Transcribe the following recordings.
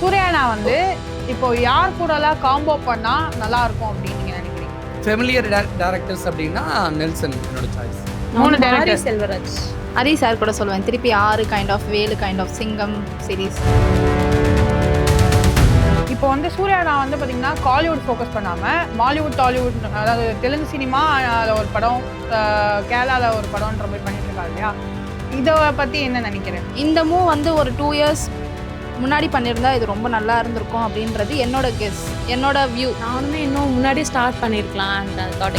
சூர்யானா வந்து இப்போ யார் கூடலாம் காம்போ பண்ணா நல்லா இருக்கும் அப்படின்னு நீங்க நினைக்கிறீங்க? ஃபெமிலியர் டேரக்டர்ஸ் அப்படின்னா நெல்சன் என்னோட choice. 3 director. Selvaraj. Hari sir கூட சொல்லுவேன். திருப்பி 6 kind of Velu kind of Singam series. இப்போ வந்து சூர்யானா வந்து பார்த்தீங்கன்னா காலிவுட் ஃபோக்கஸ் பண்ணாமல் மாலிவுட் டாலிவுட், அதாவது தெலுங்கு சினிமா ஒரு படம், கேரளாவில் ஒரு படம்ன்ற மாதிரி பண்ணிட்டு இருக்காரு இல்லையா? இதை பற்றி என்ன நினைக்கிறேன்? இந்த மூவ் வந்து ஒரு 2 இயர்ஸ் முன்னாடி பண்ணியிருந்தா இது ரொம்ப நல்லா இருந்திருக்கும் அப்படின்றது என்னோட கெஸ், என்னோட வியூ. நானுமே இன்னும் முன்னாடி ஸ்டார்ட் பண்ணியிருக்கலாம் அந்த தாட்.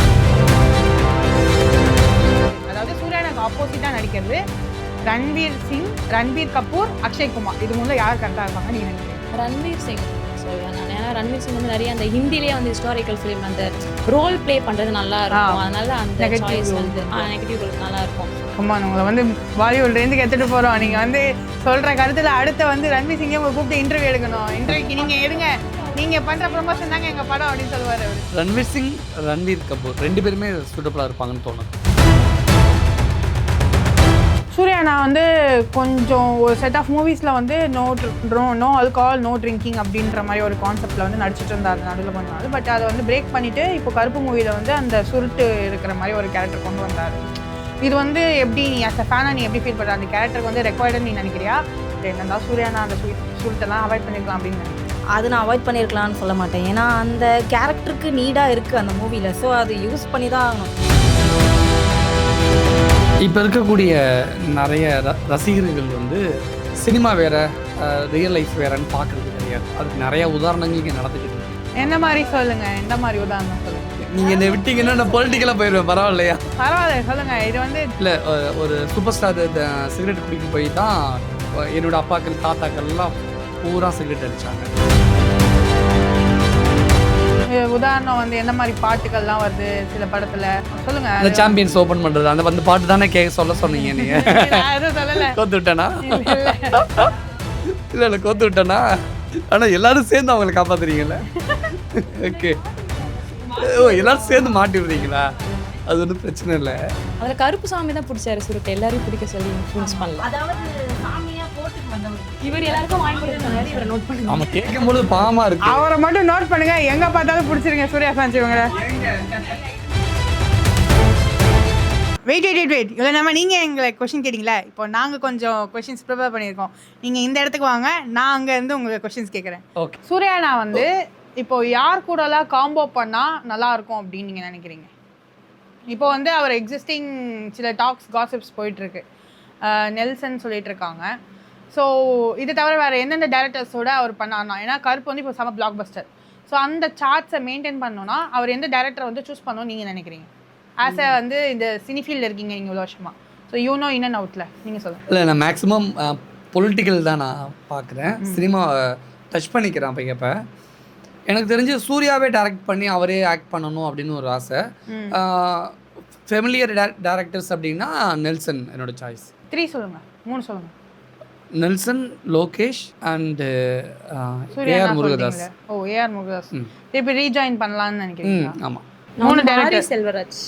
அதாவது சூர்யானாக்கு ஆப்போசிட்டாக நடிக்கிறது ரன்வீர் சிங், ரன்பீர் கபூர், அக்ஷய் குமார். இது மூலம் யார் கரெக்டாக இருப்பாங்க நீங்கள் நினைக்கிறீங்க? ரன்வீர் சிங் சொல்லுவேன் நான். ஏன்னா ரன்வீர் சிங் வந்து நிறைய அந்த ஹிந்திலேயே வந்து ஹிஸ்டாரிக்கல் ஃபிலிம் அந்த ரோல் ப்ளே பண்ணுறது நல்லா இருக்கும். அதனால அந்த சாய்ஸ் வந்து நெகட்டிவ் ரோல் நல்லா இருக்கும். அம்மா உங்களை வந்து பாலிவுட்லேருந்து எடுத்துகிட்டு போகிறோம். நீங்கள் வந்து சொல்கிற கருத்தில் அடுத்த வந்து ரன்வீர் சிங்கே உங்களை கூப்பிட்டு இன்டர்வியூ எடுக்கணும். இன்டர்வியூக்கு நீங்கள் எடுங்க, நீங்கள் பண்ணுற ப்ரொமோஷன் தாங்க எங்கள் படம் அப்படின்னு சொல்லுவார் அவர். ரன்வீர் சிங், ரன்வீர் கபூர் 2 பேருமே சூட்டபுளாக இருப்பாங்கன்னு தோணும். சூர்யானா வந்து கொஞ்சம் ஒரு செட் ஆஃப் மூவிஸில் வந்து நோ ஆல்கஹால் நோ ட்ரிங்கிங் அப்படின்ற மாதிரி ஒரு கான்செப்டில் வந்து நடிச்சிட்டு இருந்தார் நடுவில் கொஞ்ச நாள். பட் அதை வந்து பிரேக் பண்ணிவிட்டு இப்போ கருப்பு மூவியில் வந்து அந்த சுருட்டு இருக்கிற மாதிரி ஒரு கேரக்டர் கொண்டு வந்தார். இது வந்து எப்படி நீ ஆஸ் அ ஃபேனாக நீ எப்படி ஃபீல் பண்ணுற? அந்த கேரக்டருக்கு வந்து ரெக்வயர்டுன்னு நீ நினைக்கிறியா? என்னதான் சூர்யானா அந்த சுருட்டெல்லாம் அவாய்ட் பண்ணியிருக்கலாம் அப்படின்னு நினைக்கிறேன். அது நான் அவாய்ட் பண்ணியிருக்கலாம்னு சொல்ல மாட்டேன். ஏன்னா அந்த கேரக்டருக்கு நீடாக இருக்குது அந்த மூவியில். ஸோ அது யூஸ் பண்ணி தான் ஆகணும். இப்போ இருக்கக்கூடிய நிறைய ரசிகர்கள் வந்து சினிமா வேறு ரியல் லைஃப் வேறன்னு பார்க்குறது கிடையாது. அதுக்கு நிறைய உதாரணங்கள் இங்கே நடந்துக்கிட்டு இருக்கு. என்ன மாதிரி சொல்லுங்கள், எந்த மாதிரி உதாரணம் சொல்லுங்கள். நீங்கள் என்னை விட்டீங்கன்னா நான் பொலிட்டிக்கலாக போயிடுவேன், பரவாயில்லையா? பரவாயில்ல சொல்லுங்கள். இது வந்து இல்லை, ஒரு சூப்பர் ஸ்டார் சிகரெட் குடிக்க போய் தான் என்னோட அப்பாக்கள் தாத்தாக்கள்லாம் பூரா சிகரெட் அடித்தாங்க. உதாரணம் வந்து என்ன மாதிரி பாட்டுகள்லாம் வருது சில படத்துல சொல்லுங்க. அந்த சாம்பியன்ஸ் ஓபன் பண்றது அந்த பாட்டு தானே சொல்ல சொன்னீங்க நீங்க? எதுவும் சொல்லல. கோத்து விட்டேனா? இல்ல கோத்து விட்டேனா? ஆனா எல்லாரும் சேர்ந்து அவங்களை காப்பாத்துறீங்கல்ல. ஓகே, ஓ எல்லாரும் சேர்ந்து மாட்டி விடுறீங்களா? அது ஒன்றும் பிரச்சனை இல்லை. அதில் கருப்பு சாமி தான் பிடிச்சாரு சுருட்டு, எல்லாரையும் பிடிக்க சொல்லி இன்ஃப்ளூன்ஸ் பண்ணல. அதாவது சாமியாக போட்டுட்டு வந்தவர் இவர் எல்லாருக்கும் வாங்கி கொடுத்தாரு, இவரை நோட் பண்ணுங்க. நம்ம கேட்கும்போது பாவமா இருக்கு. அவரை மட்டும் நோட் பண்ணுங்க, எங்க பார்த்தாலும் பிடிச்சிருங்க சூர்யா ஃபேன்ஸ் இவங்கள. வெயிட் இவ்வளோ நம்ம நீங்கள் எங்களை கொஷின் கேட்டிங்களா? இப்போ நாங்கள் கொஞ்சம் கொஷின்ஸ் ப்ரிப்பேர் பண்ணியிருக்கோம். நீங்கள் இந்த இடத்துக்கு வாங்க, நான் அங்கேருந்து உங்களுக்கு கொஷின்ஸ் கேட்குறேன். ஓகே. சூர்யானா வந்து இப்போ யார் கூடலாம் காம்போ பண்ணால் நல்லா இருக்கும் அப்படின்னு நீங்கள் நினைக்கிறீங்க? இப்போ வந்து அவர் எக்ஸிஸ்டிங் சில டாக்ஸ் காசிப்ஸ் போயிட்டுருக்கு. நெல்சன் சொல்லிட்டு இருக்காங்க. ஸோ இது தவிர வேறு எந்தெந்த டேரக்டர்ஸோட அவர் பண்ணார்னா, ஏன்னா கருப்பு வந்து இப்போ செம பிளாக் பஸ்டர். ஸோ அந்த சார்ட்ஸை மெயின்டைன் பண்ணணும்னா அவர் எந்த டேரக்டரை வந்து சூஸ் பண்ணணும்னு நீங்கள் நினைக்கிறீங்க? ஆஸ் அ வந்து இந்த சினிஃபீல்டில் இருக்கீங்க நீங்கள் இவ்வளோ வருஷமா. ஸோ யூனோ இன் அண்ட் அவுட்டில் நீங்கள் சொல்லுங்கள். இல்லை, நான் மேக்ஸிமம் பொலிட்டிக்கல் தான் நான் பார்க்குறேன். சினிமா டச் பண்ணிக்கிறேன். அப்போ எனக்கு தெரிஞ்சு சூர்யாவே டைரக்ட் பண்ணி அவரே ஆக்ட் பண்ணணும் அப்படின்னு ஒரு ஆசை. ஃபெமிலியர் டேரக்டர்ஸ் அப்படின்னா நெல்சன் என்னோட சாய்ஸ். 3 சொல்லுங்கள், 3 சொல்லுங்கள். Nelson, Lokesh and AR Murugadoss. ஓ, ஏஆர் முருகதாஸ் திருப்பி ரீஜாயின் பண்ணலாம்னு நினைக்கிறீங்க? ஆமாம். 3 டேரக்டர். செல்வராஜ்,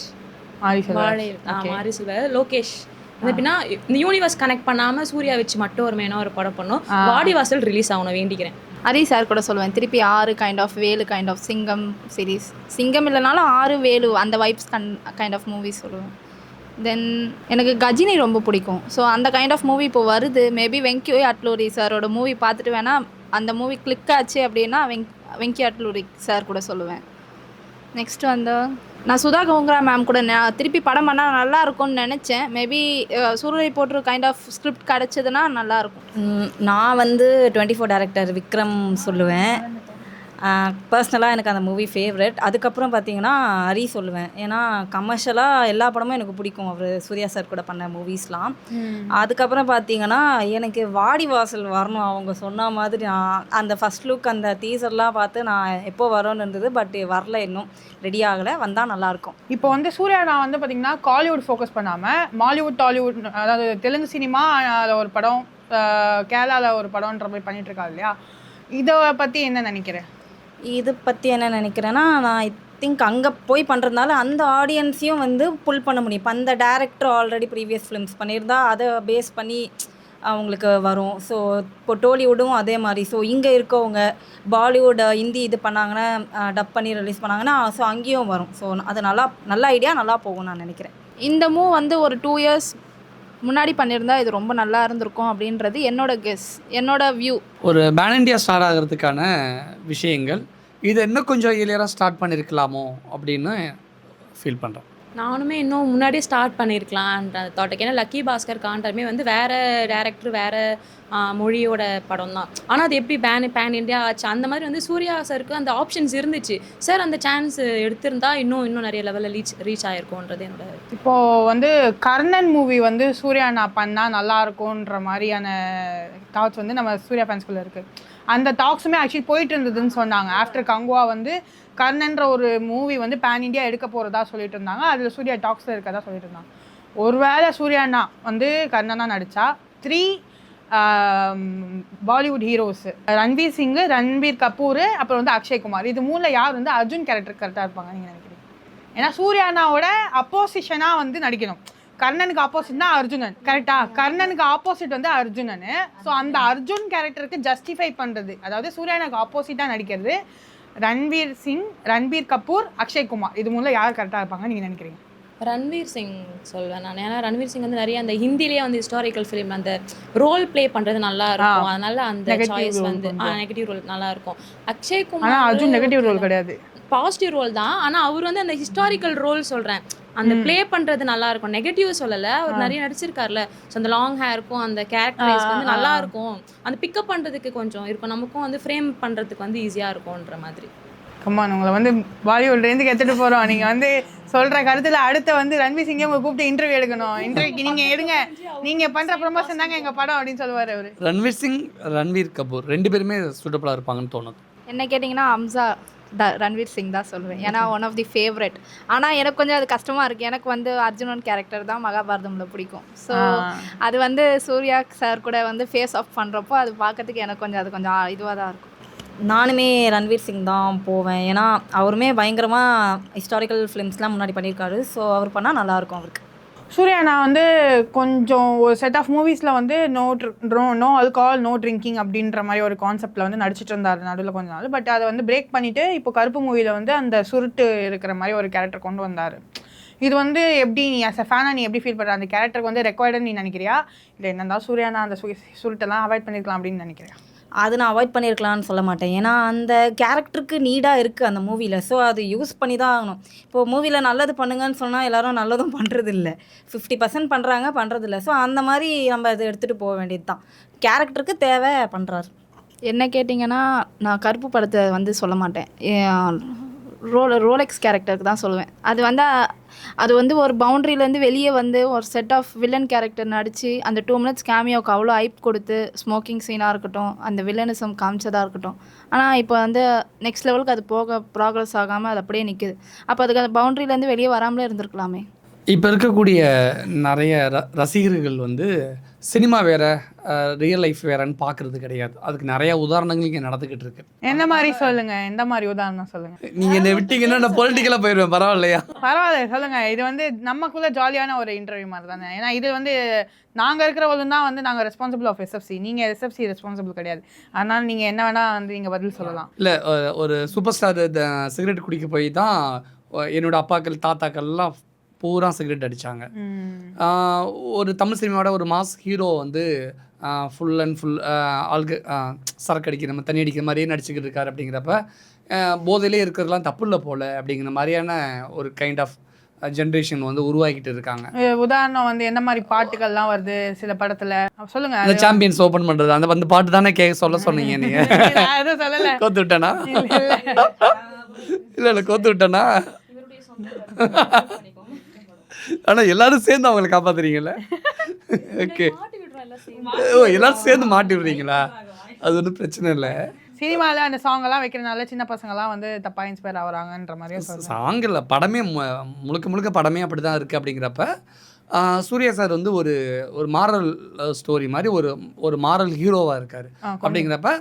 மாரி செல்வராஜ், லோகேஷ். எப்படின்னா இந்த யூனிவர்ஸ் கனெக்ட் பண்ணாமல் சூர்யா வச்சு மட்டும் ஒரு மெயினாக ஒரு படம் பண்ணோம். வாடிவாசல் ரிலீஸ் ஆகணும் வேண்டிக்கிறேன். ஹரி சார் கூட சொல்லுவேன். திருப்பி 6 kind of Velu kind of Singam series. Singam இல்லைனாலும் 6 வேலு அந்த வைப்ஸ் கைண்ட் ஆஃப் மூவிஸ் சொல்லுவேன். தென் எனக்கு கஜினி ரொம்ப பிடிக்கும். ஸோ அந்த கைண்ட் ஆஃப் மூவி இப்போ வருது. மேபி வெங்கி அட்லூரி சாரோட மூவி பார்த்துட்டு வேணால் அந்த மூவி கிளிக் ஆச்சு அப்படின்னா வெங்கி அட்லூரி சார் கூட சொல்லுவேன். நெக்ஸ்ட் வந்து நான் சுதா கோங்கரா மேம் கூட நான் திருப்பி படம் பண்ணால் நல்லா இருக்கும்னு நினச்சேன். மேபி சூரிய போட்டு கைண்ட் ஆஃப் ஸ்கிரிப்ட் கிடச்சதுன்னா நல்லாயிருக்கும். நான் வந்து 24 டேரக்டர் விக்ரம் சொல்லுவேன். பர்சனலாக எனக்கு அந்த மூவி ஃபேவரட். அதுக்கப்புறம் பார்த்தீங்கன்னா ஹரி சொல்லுவேன். ஏன்னா கமர்ஷியலாக எல்லா படமும் எனக்கு பிடிக்கும், அவர் சூர்யா சார் கூட பண்ண மூவிஸ்லாம். அதுக்கப்புறம் பார்த்தீங்கன்னா எனக்கு வாடிவாசல் வரணும் அவங்க சொன்ன மாதிரி. நான் அந்த ஃபஸ்ட் லுக் அந்த டீசர்லாம் பார்த்து நான் எப்போ வரோன்னு இருந்தது. பட் வரல, இன்னும் ரெடி ஆகலை. வந்தால் நல்லாயிருக்கும். இப்போ வந்து சூர்யானா வந்து பார்த்தீங்கன்னா காலிவுட் ஃபோக்கஸ் பண்ணாமல் மாலிவுட் டாலிவுட், அதாவது தெலுங்கு சினிமா ஒரு படம், கேரளாவில் ஒரு படம்ன்ற மாதிரி பண்ணிட்டு இருக்காரு இல்லையா? இதை பற்றி என்ன நினைக்கிறேன்? இது பற்றி என்ன நினைக்கிறேன்னா, நான் ஐ திங்க் அங்கே போய் பண்ணுறதுனால அந்த ஆடியன்ஸையும் வந்து புல் பண்ண முடியும். இப்போ அந்த டேரக்டர் ஆல்ரெடி ப்ரீவியஸ் ஃபிலிம்ஸ் பண்ணியிருந்தா அதை பேஸ் பண்ணி அவங்களுக்கு வரும். ஸோ இப்போ டோலிவுட்டும் அதே மாதிரி. ஸோ இங்கே இருக்கவங்க பாலிவுட் ஹிந்தி இது பண்ணாங்கன்னா டப் பண்ணி ரிலீஸ் பண்ணாங்கன்னா ஸோ அங்கேயும் வரும். ஸோ அது நல்ல ஐடியா, நல்லா போகும் நான் நினைக்கிறேன். இந்த மூவ் வந்து ஒரு 2 years முன்னாடி பண்ணியிருந்தா இது ரொம்ப நல்லா இருந்திருக்கும் அப்படின்றது என்னோட கெஸ், என்னோட வியூ. ஒரு பேன் இண்டியா ஸ்டார் ஆகிறதுக்கான விஷயங்கள் இதை இன்னும் கொஞ்சம் இயலியராக ஸ்டார்ட் பண்ணியிருக்கலாமோ அப்படின்னு ஃபீல் பண்ணுறேன். நானுமே இன்னும் முன்னாடியே ஸ்டார்ட் பண்ணியிருக்கலான்ற தாட்டுக்கு. ஏன்னா லக்கி பாஸ்கர் காண்டருமே வந்து வேறு டேரக்டர் வேறு மொழியோட படம் தான். ஆனால் அது எப்படி பேன் இண்டியா ஆச்சு? அந்த மாதிரி வந்து சூர்யா சருக்கு அந்த ஆப்ஷன்ஸ் இருந்துச்சு. சார் அந்த சான்ஸ் எடுத்திருந்தா இன்னும் நிறைய லெவலில் ரீச் ஆகிருக்கும்ன்றது என்னோட. இப்போது வந்து கர்ணன் மூவி வந்து சூர்யா நான் பண்ணால் நல்லா இருக்கும்ன்ற மாதிரியான தாட்ஸ் வந்து நம்ம சூர்யா ஃபேன்ஸ்குள்ளே இருக்குது. அந்த டாக்ஸுமே ஆக்சுவலி போயிட்டு இருந்ததுன்னு சொன்னாங்க. ஆஃப்டர் கங்குவா வந்து கர்ணன்ற ஒரு மூவி வந்து பேன் இண்டியா எடுக்க போகிறதா சொல்லிட்டு இருந்தாங்க. அதில் சூர்யா டாக்ஸில் இருக்கதா சொல்லிட்டு இருந்தாங்க. ஒருவேளை சூர்யாண்ணா வந்து கர்ணனா நடித்தா 3 பாலிவுட் ஹீரோஸ் ரன்வீர் சிங்கு, ரன்பீர் கபூர், அப்புறம் வந்து அக்ஷய்குமார், இது 3ல் யார் வந்து அர்ஜுன் கேரக்டர் கரெக்டாக இருப்பாங்க நீங்கள் நினைக்கிறீங்க? ஏன்னா சூர்யாண்ணாவோட அப்போசிஷனாக வந்து நடிக்கணும். கர்ணனுக்கு ஆப்போசிட் தான் அர்ஜுனன், கரெக்டா? கர்ணனுக்கு ஆப்போசிட் வந்து அர்ஜுனன். ஸோ அந்த அர்ஜுன் கேரக்டருக்கு ஜஸ்டிஃபை பண்ணுறது, அதாவது சூர்யானுக்கு ஆப்போசிட்டாக நடிக்கிறது ரன்வீர் சிங், ரன்பீர் கபூர், அக்ஷய்குமார், இது 3ல் யார் கரெக்டாக இருப்பாங்க நீங்கள் நினைக்கிறீங்க? ரன்வீர் சிங் சொல்வேன் நான். ஏன்னா ரன்வீர் சிங் வந்து நிறைய அந்த ஹிந்திலேயே வந்து ஹிஸ்டாரிக்கல் ஃபிலிம் அந்த ரோல் ப்ளே பண்ணுறது நல்லா இருக்கும். அதனால அந்த சாய்ஸ் வந்து நெகட்டிவ் ரோல் நல்லா இருக்கும். அக்ஷய்குமார் அர்ஜுன் நெகட்டிவ் ரோல் கிடையாது, பாசிட்டிவ் ரோல் தான். ஆனால் அவர் வந்து அந்த ஹிஸ்டாரிக்கல் ரோல் சொல்கிறேன், அந்த ப்ளே பண்ணுறது நல்லா இருக்கும். நெகட்டிவ் சொல்லலை, அவர் நிறைய நடிச்சிருக்காருல. ஸோ அந்த லாங் ஹேருக்கும் அந்த கேரக்டரைஸ் வந்து நல்லா இருக்கும். அந்த பிக்கப் பண்ணுறதுக்கு கொஞ்சம் இருக்கும், நமக்கும் வந்து ஃப்ரேம் பண்ணுறதுக்கு வந்து ஈஸியாக இருக்கும்ன்ற மாதிரி. கம்மான், உங்களை வந்து பாலிவுட்லேருந்து எடுத்துகிட்டு போகிறோம். நீங்கள் வந்து சொல்கிற கருத்தில் அடுத்த வந்து ரன்வீர் சிங்கே உங்களை கூப்பிட்டு இன்டர்வியூ எடுக்கணும். இன்டர்வியூக்கு நீங்கள் எடுங்க, நீங்கள் பண்ணுற ப்ரொமோஷன் தாங்க எங்கள் படம் அப்படின்னு சொல்லுவார் அவர். ரன்வீர் சிங், ரன்பீர் கபூர் 2 பேருமே சூட்டபுளாக இருப்பாங்கன்னு தோணுது. என்ன கேட்டிங்கன்னா அம்சா ரன்வீர் சிங் தான் சொல்லுவேன். ஏன்னா ஒன் ஆஃப் தி ஃபேவரட். ஆனால் எனக்கு கொஞ்சம் அது கஷ்டமாக இருக்குது. எனக்கு வந்து அர்ஜுனன் கேரக்டர் தான் மகாபாரதமில் பிடிக்கும். ஸோ அது வந்து சூர்யா சார் கூட வந்து ஃபேஸ் ஆஃப் பண்ணுறப்போ அது பார்க்கறதுக்கு எனக்கு கொஞ்சம் அது கொஞ்சம் இதுவாக தான் இருக்கும். நானுமே ரன்வீர் சிங் தான் போவேன். ஏன்னா அவருமே பயங்கரமாக ஹிஸ்டாரிக்கல் ஃபிலிம்ஸ்லாம் முன்னாடி பண்ணியிருக்காரு. ஸோ அவர் பண்ணால் நல்லாயிருக்கும் அவருக்கு. சூர்யா நான் வந்து கொஞ்சம் ஒரு செட் ஆஃப் மூவிஸில் வந்து நோ ஆல்கஹால் நோ ட்ரிங்கிங் அப்படின்ற மாதிரி ஒரு கான்செப்டில் வந்து நடிச்சிட்டு இருந்தார் நடுவில் கொஞ்ச நாள். பட் அதை வந்து பிரேக் பண்ணிவிட்டு இப்போ கருப்பு மூவியில் வந்து அந்த சுருட்டு இருக்கிற மாதிரி ஒரு கேரக்டர் கொண்டு வந்தார். இது வந்து எப்படி நீ ஆஸ் அ ஃபேனாக நீ எப்படி ஃபீல் பண்ணுற? அந்த கேரக்டருக்கு வந்து ரெக்வயர்டுன்னு நீ நினைக்கிறியா, இல்லை என்னதான் சூர்யா நான் அந்த சுருட்டெல்லாம் அவாய்ட் பண்ணியிருக்கலாம் அப்படின்னு நினைக்கிறியா? அது நான் அவாய்ட் பண்ணியிருக்கலான்னு சொல்ல மாட்டேன். ஏன்னா அந்த கேரக்டருக்கு நீடாக இருக்குது அந்த மூவியில். ஸோ அது யூஸ் பண்ணி தான் ஆகணும். இப்போது மூவியில் நல்லது பண்ணுங்கன்னு சொன்னால் எல்லோரும் நல்லதும் பண்ணுறதில்ல, 50% பண்ணுறதில்ல. ஸோ அந்த மாதிரி நம்ம அதை எடுத்துகிட்டு போக வேண்டியது தான். கேரக்டருக்கு தேவை பண்ணுறாரு. என்ன கேட்டிங்கன்னா நான் கருப்பு படத்தை வந்து சொல்ல மாட்டேன், ரோலெக்ஸ் கேரக்டருக்கு தான் சொல்லுவேன். அது வந்து ஒரு பவுண்ட்ரியிலேருந்து வெளியே வந்து ஒரு செட் ஆஃப் வில்லன் கேரக்டர் நடித்து அந்த 2 minutes கேமியோவுக்கு அவ்வளோ ஹைப் கொடுத்து ஸ்மோக்கிங் சீனாக இருக்கட்டும், அந்த வில்லனிசம் காமிச்சதாக இருக்கட்டும். ஆனால் இப்போ வந்து நெக்ஸ்ட் லெவலுக்கு அது ப்ராக்ரஸ் ஆகாமல் அது அப்படியே நிற்குது. அப்போ அதுக்கு அந்த பவுண்ட்ரியிலேருந்து வெளியே வராமலே இருந்திருக்கலாமே. இப்போ இருக்கக்கூடிய நிறைய ரசிகர்கள் வந்து சினிமா வேறு ரியல் லைஃப் வேறன்னு பார்க்குறது கிடையாது. அதுக்கு நிறைய உதாரணங்கள் இங்கே நடந்துக்கிட்டு இருக்கு. எந்த மாதிரி சொல்லுங்கள், எந்த மாதிரி உதாரணம் சொல்லுங்கள். நீங்கள் என்னை விட்டீங்கன்னா நான் பொலிட்டிக்கலாக போயிடுவேன், பரவாயில்லையா? பரவாயில்ல சொல்லுங்கள். இது வந்து நமக்குள்ளே ஜாலியான ஒரு இன்டர்வியூ மாதிரி தானே. ஏன்னா இது வந்து நாங்கள் இருக்கிறவங்களும் தான் வந்து நாங்கள் ரெஸ்பான்சிபிள் ஆஃப் எஸ்எஃப்சி, நீங்கள் எஸ்எஃப்சி ரெஸ்பான்சிபிள் கிடையாது. அதனால் நீங்கள் என்ன வேணால் வந்து நீங்கள் பதில் சொல்லலாம். இல்லை, ஒரு சூப்பர் ஸ்டார் சிகரெட் குடிக்க போய் தான் என்னோடய அப்பாக்கள் தாத்தாக்கள்லாம் பூரா சிகரெட் அடித்தாங்க. ஒரு தமிழ் சினிமாவோட ஒரு மாஸ் ஹீரோ வந்து ஃபுல் அண்ட் ஃபுல் ஆள்கு சரக்கு அடிக்கிற மாதிரி தண்ணி அடிக்கிற மாதிரியே நடிச்சுக்கிட்டு இருக்காரு. அப்படிங்கிறப்ப போதையிலே இருக்கிறதுலாம் தப்பு இல்லை போல் அப்படிங்கிற மாதிரியான ஒரு கைண்ட் ஆஃப் ஜென்ரேஷன் வந்து உருவாக்கிட்டு இருக்காங்க. உதாரணம் வந்து என்ன மாதிரி பாட்டுகள்லாம் வருது சில படத்தில் சொல்லுங்கள். அந்த சாம்பியன்ஸ் ஓப்பன் பண்ணுறது அந்த வந்து பாட்டு தானே சொல்ல சொன்னீங்க நீங்கள்? எதுவும் சொல்லலை. கோத்து விட்டேனா? இல்லை கோத்து விட்டேனா? ஆனால் எல்லாரும் சேர்ந்து அவங்களை காப்பாத்துறீங்களே. ஓகே, எல்லாரும் சேர்ந்து மாட்டி விடுறீங்களா? அது ஒன்றும் பிரச்சனை இல்லை. சினிமாவில் அந்த சாங்கெல்லாம் வைக்கிறனால சின்ன பசங்கள்லாம் வந்து தப்பாக இன்ஸ்பயர் ஆகுறாங்கன்ற மாதிரியே சாங் இல்லை, படமே முழுக்க படமே அப்படி தான் இருக்குது. அப்படிங்கிறப்ப சூர்யா சார் வந்து ஒரு மாரல் ஸ்டோரி மாதிரி ஒரு மாரல் ஹீரோவாக இருக்கார். அப்படிங்கிறப்ப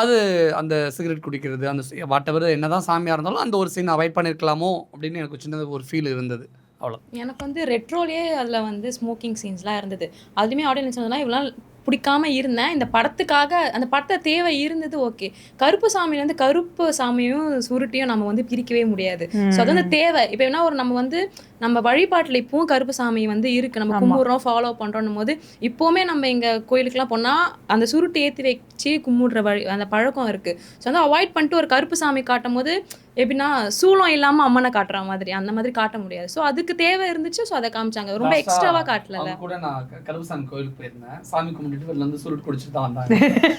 அது அந்த சிகரெட் குடிக்கிறது, அந்த வாட்டவர் என்ன தான் சாமியாக இருந்தாலும் அந்த ஒரு சீன் அவாய்ட் பண்ணியிருக்கலாமோ அப்படின்னு எனக்கு சின்னது ஒரு ஃபீல் இருந்தது. அவ்வளோ. எனக்கு வந்து ரெட்ரோலே அதில் வந்து ஸ்மோக்கிங் சீன்ஸ்லாம் இருந்தது. அதுலேயுமே ஆடியன்ஸ் வந்ததுனா இவ்வளோ பிடிக்காம இருந்தேன். இந்த படத்துக்காக அந்த படத்தை தேவை இருந்தது ஓகே. கருப்பு சாமியிலேருந்து கருப்பு சாமியும் சுருட்டியும் நம்ம வந்து பிரிக்கவே முடியாது. ஸோ அது வந்து தேவை. இப்போ என்ன ஒரு நம்ம வந்து நம்ம வழிபாட்டில் இப்பவும் கருப்பு சாமி வந்து இருக்குது, நம்ம கும்பிட்றோம் ஃபாலோ பண்ணுறோன்னும் போது இப்போவுமே நம்ம எங்கள் கோயிலுக்குலாம் போனால் அந்த சுருட்டு ஏற்றி வச்சு கும்பிடுற அந்த பழக்கம் இருக்குது. ஸோ வந்து அவாய்ட் பண்ணிட்டு ஒரு கருப்பு சாமி காட்டும் போது எப்படின்னா சூளம் இல்லாமல் அம்மனை காட்டுற மாதிரி அந்த மாதிரி காட்ட முடியாது. ஸோ அதுக்கு தேவை இருந்துச்சு. ஸோ அதை காமிச்சாங்க, ரொம்ப எக்ஸ்ட்ராவாக காட்டல. கூட நான் கருப்புசாமி கோயிலுக்கு போயிருந்தேன், சாமி கும்பிட்டுட்டு வெளில வந்து சுருட்டு குடிச்சிட்டு தான் வந்தாங்க.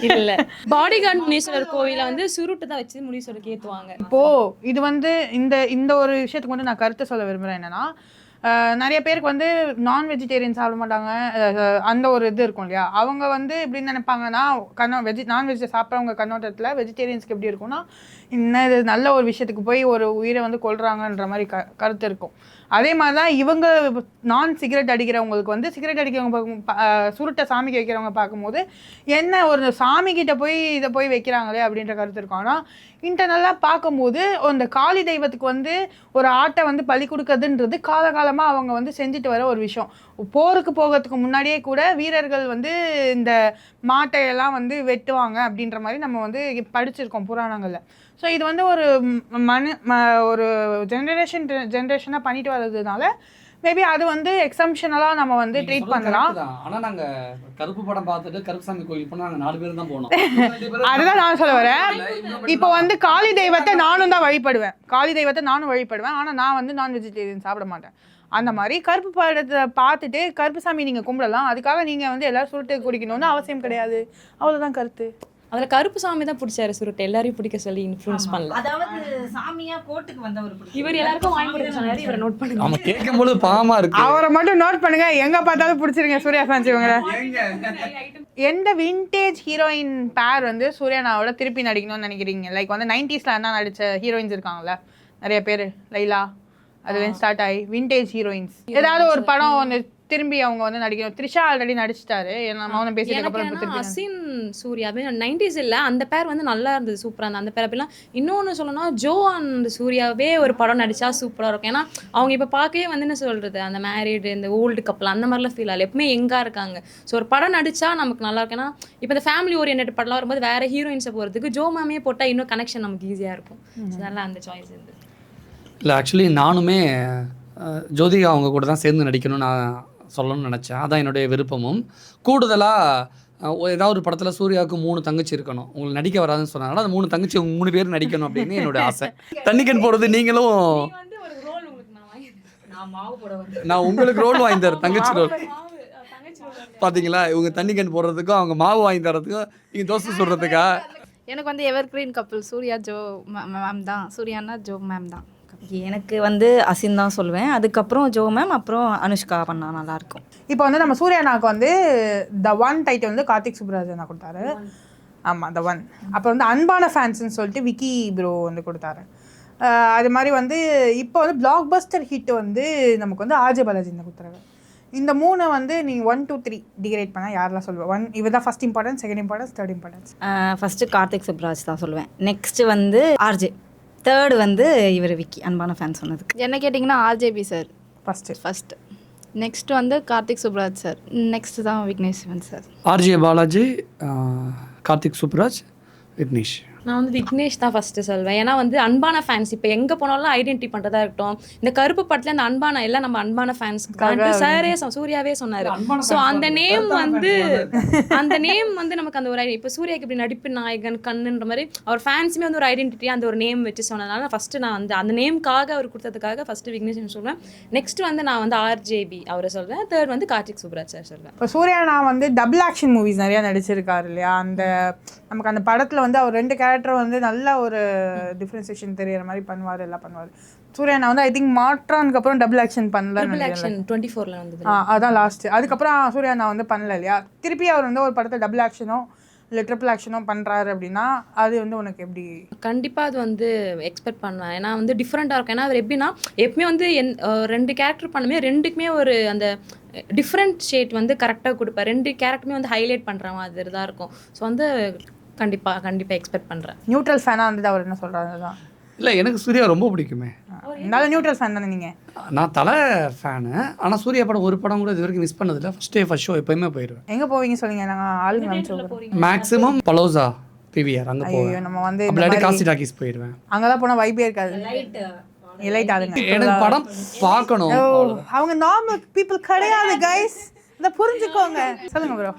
இல்லை, பாடிகார்ட் முனீஸ்வரர் கோயிலை வந்து சுருட்டு தான் வச்சு முனீஸ்வரருக்கு ஏற்றுவாங்க. இப்போ இது வந்து இந்த ஒரு விஷயத்துக்கு வந்து நான் கருத்து சொல்ல விரும்புகிறேன். என்னன்னா நிறைய பேருக்கு வந்து நான் வெஜிடேரியன் சாப்பிட மாட்டாங்க, அந்த ஒரு இது இருக்கும் இல்லையா. அவங்க வந்து எப்படின்னு நினைப்பாங்கன்னா நான்வெஜ் சாப்பிட்றவங்க கண்ணோட்டத்தில் வெஜிடேரியன்ஸ்க்கு எப்படி இருக்கும்னா, இன்னும் இது நல்ல ஒரு விஷயத்துக்கு போய் ஒரு உயிரை வந்து கொல்றாங்கன்ற மாதிரி கருத்து இருக்கும். அதே மாதிரி தான் இவங்க சிகரெட் அடிக்கிறவங்களுக்கு வந்து சிகரெட் அடிக்கிறவங்க சுருட்டை சாமிக்கு வைக்கிறவங்க பார்க்கும்போது என்ன ஒரு சாமிக்கிட்ட போய் இதை போய் வைக்கிறாங்களே அப்படின்ற கருத்து இருக்கும். ஆனால் இன்டர்னலாக பார்க்கும்போது அந்த காளி தெய்வத்துக்கு வந்து ஒரு ஆட்டை வந்து பலி கொடுக்குறதுன்றது காலகாலமாக அவங்க வந்து செஞ்சுட்டு வர ஒரு விஷயம். போருக்கு போகிறதுக்கு முன்னாடியே கூட வீரர்கள் வந்து இந்த மாட்டையெல்லாம் வந்து வெட்டுவாங்க அப்படின்ற மாதிரி நம்ம வந்து படிச்சிருக்கோம் புராணங்களில். ஸோ இது வந்து ஒரு ஒரு ஜென்ரேஷனாக பண்ணிட்டு வர்றதுனால மேபி அது வந்து எக்ஸம்ஷனலாக நம்ம வந்து ட்ரீட் பண்ணலாம். ஆனால் நாங்கள் கருப்பு படம் பார்த்துட்டு கருப்புசாமி கோயில் போனால் நாங்கள் 4 பேர் தான் போனோம். அதுதான் நான் சொல்ல வரேன். இப்போ வந்து காளி தெய்வத்தை நானும் தான் வழிபடுவேன், ஆனால் நான் வந்து நான் வெஜிடேரியன் சாப்பிட மாட்டேன். அந்த மாதிரி கருப்பு படத்தை பார்த்துட்டு கருப்பு சாமி நீங்கள் கும்பிடலாம், அதுக்காக நீங்கள் வந்து எல்லாரும் சுருட்டு குடிக்கணும்னு அவசியம் கிடையாது. அவ்வளோதான் கருத்து. அதில் கருப்பு சாமி தான் பிடிச்சாரு சுருட்டு, எல்லாரையும் பிடிக்க சொல்லி இன்ஃப்ளூன்ஸ் பண்ணல. அதாவது சாமியா கோர்ட்டுக்கு வந்தவர் இவர் எல்லாருக்கும் வாங்கி கொடுக்க சொன்னாரு, இவரை நோட் பண்ணுங்க. நம்ம கேட்கும்போது பாவமா இருக்கு. அவரை மட்டும் நோட் பண்ணுங்க, எங்க பார்த்தாலும் பிடிச்சிருங்க சூர்யா ஃபேன்ஸ். இவங்க எந்த விண்டேஜ் ஹீரோயின் பேர் வந்து சூர்யானாவோட திருப்பி நடிக்கணும்னு நினைக்கிறீங்க? லைக் வந்து 90ஸ்ல என்ன நடிச்ச ஹீரோயின்ஸ் இருக்காங்கல்ல நிறைய பேர், லைலா அதுலேருந்து ஸ்டார்ட் ஆகி விண்டேஜ் ஹீரோயின்ஸ், ஏதாவது ஒரு படம் ஒன்று திரும்பி அவங்க வந்து நடிக்கணும். த்ரிஷா ஆல்ரெடி நடிச்சிட்டாரு, மௌனம் பேசிட்டு அசின் சூர்யா 90s இல்ல அந்த பேர் வந்து நல்லா இருந்தது, சூப்பரா இருந்தது அந்த பேர். அப்படிலாம் இன்னொன்று சொல்லணும்னா ஜோ அண்ட் சூர்யாவே ஒரு படம் நடிச்சா சூப்பரா இருக்கும். ஏன்னா அவங்க இப்போ பார்க்கவே வந்து என்ன சொல்றது, அந்த மேரிடு இந்த ஓல்டு கப்பல் அந்த மாதிரிலாம் ஃபீல் ஆகல, எப்பவுமே எங்கா இருக்காங்க. ஸோ ஒரு படம் நடிச்சா நமக்கு நல்லா இருக்கும். ஏன்னா இப்போ இந்த ஃபேமிலி ஓரியன்ட் படம்லாம் வரும்போது வேற ஹீரோயின்ஸை போகிறதுக்கு ஜோ மேமே போட்டால் இன்னும் கனெக்ஷன் நமக்கு ஈஸியாக இருக்கும். அதனால அந்த சாய்ஸ் இருந்து இல்லை. ஆக்சுவலி நானுமே ஜோதிகா அவங்க கூட தான் சேர்ந்து நடிக்கணும்னு நான் சொல்லணும்னு நினச்சேன். அதான் என்னுடைய விருப்பமும். கூடுதலாக ஏதாவது ஒரு படத்தில் சூர்யாவுக்கு 3 தங்கச்சி இருக்கணும், உங்களுக்கு நடிக்க வராதுன்னு சொன்னாங்கன்னா அது 3 தங்கச்சி 3 பேர் நடிக்கணும் அப்படின்னு என்னுடைய ஆசை. தண்ணிக்கன் போடுறது நீங்களும் நான் உங்களுக்கு ரோல் வாங்கி தரேன், தங்கச்சி ரோல். பார்த்தீங்களா, இவங்க தண்ணிக்கன் போடுறதுக்கும் அவங்க மாவு வாங்கி தரதுக்கும் நீங்கள் தோசை சுடுறதுக்கா. எனக்கு வந்து எவர் கிரீன் கப்பல் சூர்யா ஜோ மேம் தான். சூர்யானா ஜோ மேம் தான். எனக்கு வந்து அசின் தான் சொல்லுவேன், அதுக்கப்புறம் ஜோ மேம், அப்புறம் அனுஷ்கா பண்ணால் நல்லாயிருக்கும். இப்போ வந்து நம்ம சூர்யானாக்கு வந்து த ஒன் டைட்டில் வந்து கார்த்திக் சுப்ராஜனா கொடுத்தாரு. ஆமாம், த ஒன். அப்புறம் வந்து அன்பான ஃபேன்ஸ்ன்னு சொல்லிட்டு விக்கி ப்ரோ வந்து கொடுத்தாரு. அது மாதிரி வந்து இப்போ வந்து பிளாக் பஸ்டர் ஹிட் வந்து நமக்கு வந்து ஆர்ஜே பாலாஜி கொடுத்துறாரு. இந்த 3 வந்து நீங்கள் 1 2 3 டிகிரேட் பண்ணால் யாரெல்லாம் சொல்லுவேன்? இவர் தான் first importance, second importance, third importance. First Karthik Subbaraj தான் சொல்லுவேன், நெக்ஸ்ட்டு வந்து ஆர்ஜே, தேர்டு வந்து இவர் விக்கி. அன்பான ஃபேன் சொன்னதுக்கு என்ன கேட்டிங்கன்னா ஆர்ஜேபி சார் ஃபஸ்ட்டு, நெக்ஸ்ட் வந்து கார்த்திக் சுப்ராஜ் சார், நெக்ஸ்ட் தான் விக்னேஷ் சிவன் சார். ஆர்ஜே பாலாஜி, கார்த்திக் சுப்ராஜ், விக்னேஷ். நான் வந்து விக்னேஷ் தான் ஃபஸ்ட்டு சொல்வேன். ஏன்னா வந்து அன்பான ஃபேன்ஸ் இப்போ எங்கே போனாலும் ஐடென்டிட்டி பண்ணுறதா இருக்கட்டும். இந்த கருப்பு படத்தில் அந்த அன்பான எல்லாம் நம்ம அன்பான ஃபேன்ஸ் சாரே சூர்யாவே சொன்னார். ஸோ அந்த நேம் வந்து நமக்கு அந்த ஒரு இப்போ சூர்யாவுக்கு இப்படி நடிப்பு நாயகன் கண்ணுன்ற மாதிரி அவர் ஃபேன்ஸுமே வந்து ஒரு ஐடென்டிட்டி அந்த ஒரு நேம் வச்சு சொன்னதுனால ஃபஸ்ட்டு நான் வந்து அந்த நேம்காக அவர் கொடுத்ததுக்காக ஃபஸ்ட்டு விக்னேஷ் சொல்வேன். நெக்ஸ்ட் வந்து நான் வந்து ஆர்ஜேபி அவரை சொல்வேன். தேர்ட் வந்து கார்த்திக் சுப்ராஜ் சார் சொல்வேன். இப்போ சூர்யா நான் வந்து டபுள் ஆக்ஷன் மூவிஸ் நிறையா நடிச்சிருக்காரு இல்லையா. அந்த நமக்கு அந்த படத்தில் வந்து அவர் 2 கேரக்டர் வந்து நல்ல ஒரு டிஃப்ரென்சியேஷன் தெரியுற மாதிரி பண்ணுவார், எல்லாம் பண்ணுவார். சூர்யா நான் வந்து ஐ திங்க் மாற்றானுக்கு அப்புறம் டபுள் ஆக்ஷன் பண்ணல, 24ல் வந்து அதான் லாஸ்ட். அதுக்கப்புறம் சூர்யா நான் வந்து பண்ணல இல்லையா. திருப்பி அவர் வந்து ஒரு படத்தை டபுள் ஆக்ஷனோ இல்லை ட்ரிபிள் ஆக்ஷனோ பண்ணுறாரு அப்படின்னா அது வந்து உனக்கு எப்படி? கண்டிப்பாக அது வந்து எக்ஸ்பெக்ட் பண்ணுவேன். ஏன்னா வந்து டிஃப்ரெண்ட்டாக இருக்கும். ஏன்னா அவர் எப்படின்னா எப்பவுமே வந்து 2 கேரக்டர் பண்ணுமே 2க்குமே ஒரு அந்த டிஃப்ரெண்ட் ஷேட் வந்து கரெக்டாக கொடுப்பார். 2 கேரக்டருமே வந்து ஹைலைட் பண்ணுற மாதிரி தான் இருக்கும். ஸோ வந்து கண்டிப்பாக எக்ஸ்பெக்ட் பண்ணுறேன். நியூட்ரல் ஃபேனாக இருந்தது அவர் என்ன சொல்கிறாரு தான். இல்லை எனக்கு சூர்யா ரொம்ப பிடிக்குமே. இருந்தாலும் நியூட்ரல் ஃபேன் தானே நீங்கள்? நான் தலை ஃபேனு. ஆனால் சூர்யா படம் ஒரு படம் கூட இது வரைக்கும் மிஸ் பண்ணதில்லை. ஃபஸ்ட் ஷோ எப்போயுமே போயிடுவேன். எங்கே போவீங்க சொல்லுங்க, நாங்கள் ஆளுங்க அனுப்பிச்சு. மேக்ஸிமம் பலோசா பிவிஆர் அங்கே போவேன். நம்ம வந்து அப்படி காசி டாக்கீஸ் போயிடுவேன். அங்கே தான் போனால் வைப்பே இருக்காது. எலைட் ஆளுங்க எனக்கு படம் பார்க்கணும். அவங்க நார்மல் பீப்புள் கிடையாது கைஸ், இதை புரிஞ்சுக்கோங்க. சொல்லுங்க ப்ரோ.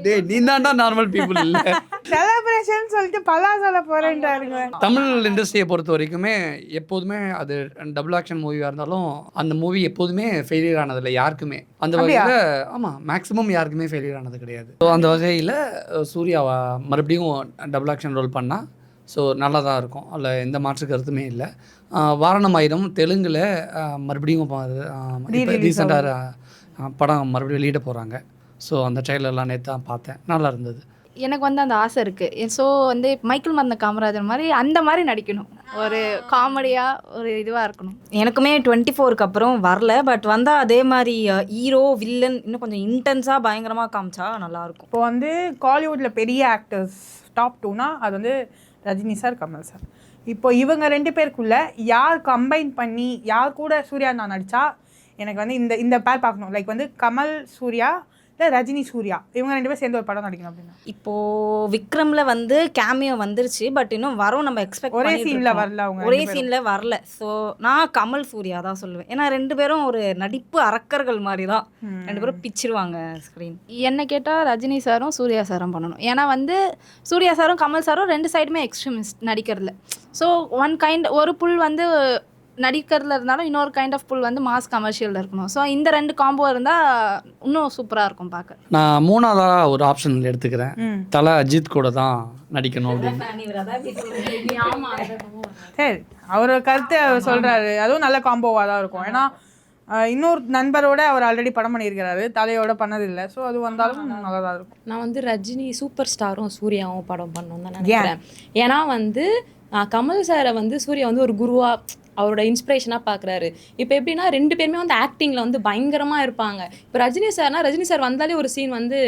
டேய் நீ தான்டா நார்மல் பீப்புள் இல்லை. செலிப்ரேஷன் சொல்லிட்டு பலா சொல்ல போறேன்றாருங்க. தமிழ் இண்டஸ்ட்ரியை பொறுத்த வரைக்குமே எப்போதுமே அது டபுள் ஆக்ஷன் மூவியாக இருந்தாலும் அந்த மூவி எப்போதுமே ஃபெயிலியர் ஆனதில்லை யாருக்குமே. அந்த வகையில் ஆமாம் மேக்ஸிமம் யாருக்குமே ஃபெயிலியர் ஆனது கிடையாது. ஸோ அந்த வகையில் சூர்யாவை மறுபடியும் டபுள் ஆக்ஷன் ரோல் பண்ணால் ஸோ நல்லா தான் இருக்கும். அதில் எந்த மாற்று கருத்துமே இல்லை. வாரணமாயிரம் தெலுங்கில் மறுபடியும் ரீசெண்டாக படம் மறுபடியும் வெளியிட போகிறாங்க. ஸோ அந்த ட்ரெயிலர்லாம் நேற்று தான் பார்த்தேன், நல்லா இருந்தது. எனக்கு வந்து அந்த ஆசை இருக்குது. ஸோ வந்து மைக்கேல் மதன காமராஜர் மாதிரி அந்த மாதிரி நடிக்கணும், ஒரு காமெடியாக ஒரு இதுவாக இருக்கணும். எனக்குமே 24க்கு அப்புறம் வரல, பட் வந்தால் அதே மாதிரி ஹீரோ வில்லன் இன்னும் கொஞ்சம் இன்டென்ஸாக பயங்கரமாக காமிச்சா நல்லாயிருக்கும். இப்போ வந்து காலிவுட்டில் பெரிய ஆக்டர்ஸ் டாப் 2னா அது வந்து ரஜினி சார், கமல் சார். இப்போ இவங்க 2 பேருக்குள்ள யார் கம்பைன் பண்ணி யார் கூட சூர்யா நான் நடித்தா எனக்கு வந்து இந்த பேர் பார்க்கணும். லைக் வந்து கமல் சூர்யா இல்லை ரஜினி சூர்யா, இவங்க 2 பேரும் சேர்ந்து ஒரு படம் நடிக்கணும் அப்படின்னா. இப்போது விக்ரமில் வந்து கேமியோ வந்துருச்சு, பட் இன்னும் வரும் நம்ம எக்ஸ்பெக்ட் ஒரே சீனில் வரல, அவங்க ஒரே சீனில் வரல. ஸோ நான் கமல் சூர்யா தான் சொல்லுவேன். ஏன்னா 2 பேரும் ஒரு நடிப்பு அரக்கர்கள் மாதிரி தான், 2 பேரும் பிச்சிருவாங்க ஸ்க்ரீன். என்னை கேட்டால் ரஜினி சாரும் சூர்யா சாரும் பண்ணணும். ஏன்னா வந்து சூர்யா சாரும் கமல் சாரும் 2 சைடுமே எக்ஸ்ட்ரீமிஸ்ட் நடிக்கிறதுல. ஸோ ஒரு புல் வந்து நடிக்கிறதுல இருந்தாலும் இன்னொரு கைண்ட் ஆஃப் புல் வந்து மாஸ் கமர்ஷியலில் இருக்கணும். ஸோ இந்த 2 காம்போ இருந்தால் இன்னும் சூப்பராக இருக்கும் பார்க்க. நான் 3ஆவதாக ஒரு ஆப்ஷன் எடுத்துக்கிறேன். தலை அஜித் கூட தான் நடிக்கணும் அப்படின்னு. சரி, அவரோட கருத்தை அவர் சொல்கிறாரு, அதுவும் நல்ல காம்போவாக தான் இருக்கும். ஏன்னா இன்னொரு நண்பரோட அவர் ஆல்ரெடி படம் பண்ணியிருக்கிறாரு, தலையோட பண்ணதில்லை. ஸோ அது வந்தாலும் நல்லா தான் இருக்கும். நான் வந்து ரஜினி சூப்பர் ஸ்டாரும் சூர்யாவும் படம் பண்ணணும்னு தான் நினைக்கிறேன். ஏன்னா வந்து கமல் சாரை வந்து சூர்யா வந்து ஒரு குருவாக அவரோட இன்ஸ்பிரேஷனாக பார்க்குறாரு. இப்போ எப்படின்னா 2 பேருமே வந்து ஆக்டிங்கில் வந்து பயங்கரமாக இருப்பாங்க. இப்போ ரஜினி சார் வந்தாலே ஒரு சீன் வந்து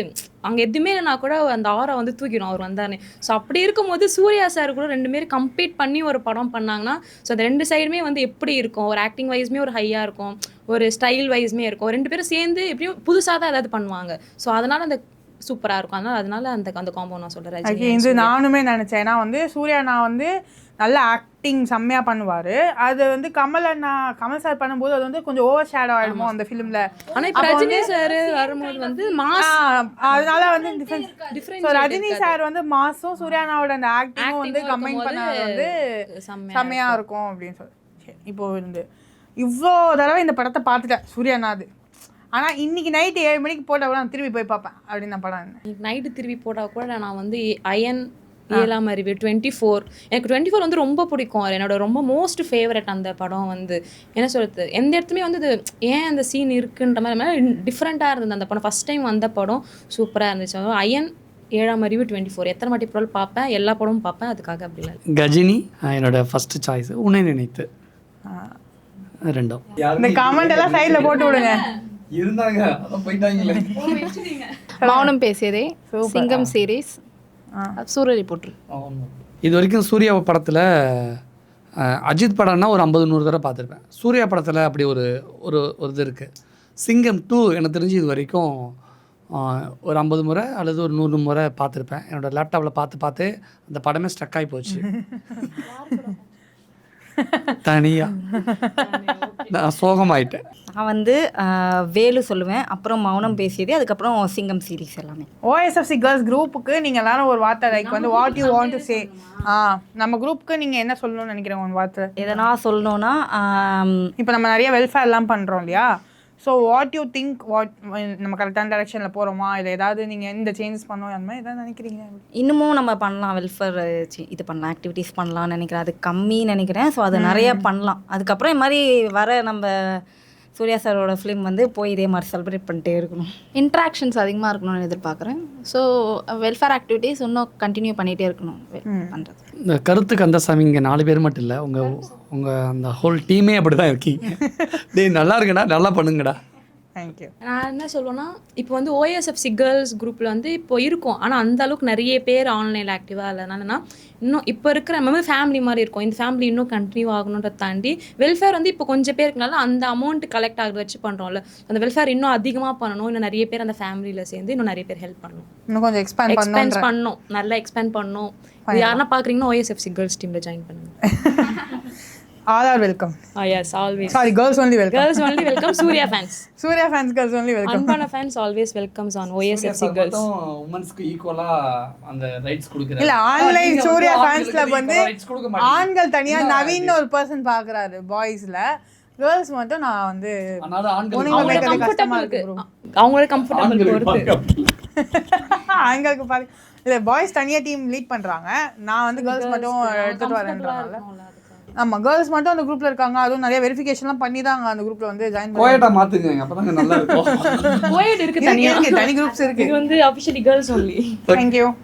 அங்கே எதுவுமே இல்லைனா கூட அந்த ஆரை வந்து தூக்கிடும் அவர் வந்தானே. ஸோ அப்படி இருக்கும்போது சூர்யா சார் கூட 2 பேரும் கம்ப்ளீட் பண்ணி ஒரு படம் பண்ணாங்கன்னா ஸோ அந்த 2 சைடுமே வந்து எப்படி இருக்கும், ஒரு ஆக்டிங் வைஸ்மே ஒரு ஹையாக இருக்கும், ஒரு ஸ்டைல் வைஸ்மே இருக்கும். 2 பேரும் சேர்ந்து எப்படியும் புதுசாக தான் ஏதாவது பண்ணுவாங்க. ஸோ அதனால் அந்த சூப்பராக இருக்கும். அதனால அந்த காம்போ நான் சொல்கிறேன். இது நானுமே நினச்சேன். ஏன்னா வந்து சூர்யா நான் வந்து நல்ல ஆக்டிங் செம்மையாக பண்ணுவார். அது வந்து கமல் சார் பண்ணும்போது அது வந்து கொஞ்சம் ஓவர் ஷேடோ ஆகிடுமோ அந்த ஃபிலிமில். ஆனால் இப்போ ரஜினி சார் வரும்போது வந்து மாஸ், அதனால வந்து டிஃப்ரெண்ட். ஸோ ரஜினி சார் வந்து மாஸும் சூர்யானாவோட அந்த ஆக்டிங்கும் வந்து கம்பைன் பண்ணது வந்து செம்மையாக இருக்கும் அப்படின்னு சொல்லி. இப்போ வந்து இவ்வளோ தடவை இந்த படத்தை பார்த்துட்டேன் சூர்யானாது. ஆனால் இன்னைக்கு நைட்டு 7 மணிக்கு போட்டால் கூட நான் திரும்பி போய் பார்ப்பேன் அப்படின்னு படம். இன்னைக்கு நைட்டு திரும்பி போட்டால் கூட நான் வந்து அயன் 7ஆம் அறிவு 24 எனக்கு 24 வந்து ரொம்ப பிடிக்கும். என்னோட ரொம்ப மோஸ்ட் ஃபேவரட் அந்த படம் வந்து. என்ன சொல்கிறது, எந்த இடத்துமே வந்து இது ஏன் அந்த சீன் இருக்குன்ற மாதிரி டிஃப்ரெண்ட்டாக இருந்தது அந்த படம். ஃபஸ்ட் டைம் வந்த படம் சூப்பராக இருந்துச்சு. அயன் 7ஆம் அறிவு 24 எத்தனை வாட்டி படம் பார்ப்பேன், எல்லா படமும் பார்ப்பேன். அதுக்காக அப்படி இல்லை. கஜினி என்னோட ஃபர்ஸ்ட் சாய்ஸ். உன்னை நினைத்து 2. இந்த கமெண்ட் எல்லாம் சைடில் போட்டு விடுங்க. இருந்தாங்க அதான் போயிட்டாங்களே. மௌனம் பேசியதே, சிங்கம் சீரீஸ், சூரரை போட்டு. இது வரைக்கும் சூர்யா படத்தில் அஜித் படம்னா ஒரு 50-100 தடவை பார்த்துருப்பேன். சூர்யா படத்தில் அப்படி ஒரு ஒரு இது இருக்குது. சிங்கம் 2 எனக்கு தெரிஞ்சு இது வரைக்கும் ஒரு 50 முறை அல்லது ஒரு 100 முறை பார்த்துருப்பேன். என்னோடய லேப்டாப்பில் பார்த்து அந்த படமே ஸ்டக் ஆகி போச்சு தனியாக. நான் சோகமாயிட்டேன். நான் வந்து வேலு சொல்லுவேன், அப்புறம் மௌனம் பேசியது, அதுக்கப்புறம் சிங்கம் சீரீஸ் எல்லாமே. OSFC கேர்ள்ஸ் குரூப்புக்கு நீங்கள் எல்லாரும் ஒரு வார்த்தை லைக் வந்து what you want to say. நம்ம குரூப்புக்கு நீங்கள் என்ன சொல்லணும்னு நினைக்கிறேன் ஒரு வார்த்தை? எதனா சொல்லணும்னா இப்போ நம்ம நிறைய வெல்ஃபேர்லாம் பண்ணுறோம் இல்லையா? ஸோ வாட் யூ திங்க், நம்ம கரெக்டான டைரெக்ஷனில் போகிறோமா, இல்லை ஏதாவது நீங்கள் இந்த சேஞ்சஸ் பண்ணோம் அந்த மாதிரி எதாவது நினைக்கிறீங்க? இன்னமும் நம்ம பண்ணலாம், வெல்ஃபேர் இது பண்ணலாம், ஆக்டிவிட்டீஸ் பண்ணலாம்னு நினைக்கிறேன். அது கம்மி நினைக்கிறேன். ஸோ அது நிறையா பண்ணலாம். அதுக்கப்புறம் இது மாதிரி வர நம்ம சூர்யா சாரோட ஃபிலிம் வந்து போய் இதே மாதிரி செலிப்ரேட் பண்ணிட்டே இருக்கணும். இன்ட்ராக்ஷன்ஸ் அதிகமாக இருக்கணும்னு எதிர்பார்க்குறேன். ஸோ வெல்ஃபேர் ஆக்டிவிட்டீஸ் இன்னும் கண்டினியூ பண்ணிகிட்டே இருக்கணும் பண்ணுறது. இந்த கருத்து கந்தசாமி இங்கே 4 பேர் மட்டும் இல்லை, உங்கள் அந்த ஹோல் டீமே அப்படி தான் இருக்கீங்க. டேய் நல்லா இருக்குடா, நல்லா பண்ணுங்கடா. தேங்க்யூ. நான் என்ன சொல்லுவேன்னா இப்போ வந்து ஓஎஸ்எஃப்சி கேர்ள்ஸ் குரூப்பில் வந்து இப்போ இருக்கும், ஆனால் அந்த அளவுக்கு நிறைய பேர் ஆன்லைனில் ஆக்டிவாக இல்லைனாலனா இன்னும் இப்போ இருக்கிற நம்ம ஃபேமிலி மாதிரி இருக்கும், இந்த ஃபேமிலி இன்னும் கண்டினியூ ஆகணுன்றதை தாண்டி வெல்ஃபேர் வந்து இப்போ கொஞ்சம் பேருக்குனால அந்த அமௌண்ட் கலெக்ட் ஆகிறத வச்சு பண்ணுறோம்ல, அந்த வெல்ஃபேர் இன்னும் அதிகமாக பண்ணணும், இன்னும் நிறைய பேர் அந்த ஃபேமிலியில் சேர்ந்து இன்னும் நிறைய பேர் ஹெல்ப் பண்ணணும், இன்னும் கொஞ்சம் எக்ஸ்பேண்ட் பண்ணணும், நல்லா எக்ஸ்பேண்ட் பண்ணணும். யாருன்னா பார்க்குறீங்கன்னா ஓஎஸ்எஃப்சி கேர்ள்ஸ் டீமில் ஜாயின் பண்ணுங்க. All are welcome. Yes always. Sorry, girls only welcome. Girls only welcome. Suriya fans. Suriya fans girls only welcome. அன்பான fans always welcomes on OSFC girls. உமன்ஸ்க்கு ஈக்குவலா அந்த ரைட்ஸ் கொடுக்குறாங்க. இல்ல ஆன்லைன் சூர்யா ஃபேன்ஸ் கிளப் வந்து ஆண்கள் தனியா நவீன் ஒரு பர்சன் பாக்குறாரு பாய்ஸ்ல, கேர்ள்ஸ் மட்டும் நான் வந்து அதனால அவங்களுக்கு கம்ஃபர்டபிள் பொறுத்து ஆண்களுக்கு பாருங்க. இல்ல பாய்ஸ் தனியா டீம் லீட் பண்றாங்க, நான் வந்து கேர்ள்ஸ் மட்டும் எடுத்துட்டு வரேன்றனால. ஆமா, கேர்ள்ஸ் மட்டும் அந்த குரூப்ல இருக்காங்க, அதுவும் நிறைய வெரிஃபிகேஷன்லாம் பண்ணி தான் அந்த குரூப்ல வந்து ஜாயின் பண்ணி கோயட்டா மாத்துங்க, அப்பதான் நல்லா இருக்கும். கோயட் இருக்கு, தனியா தனி குரூப்ஸ் இருக்கு. இது வந்து ஆஃபிஷியலி கேர்ள்ஸ் ஒன்லி. தேங்க்யூ.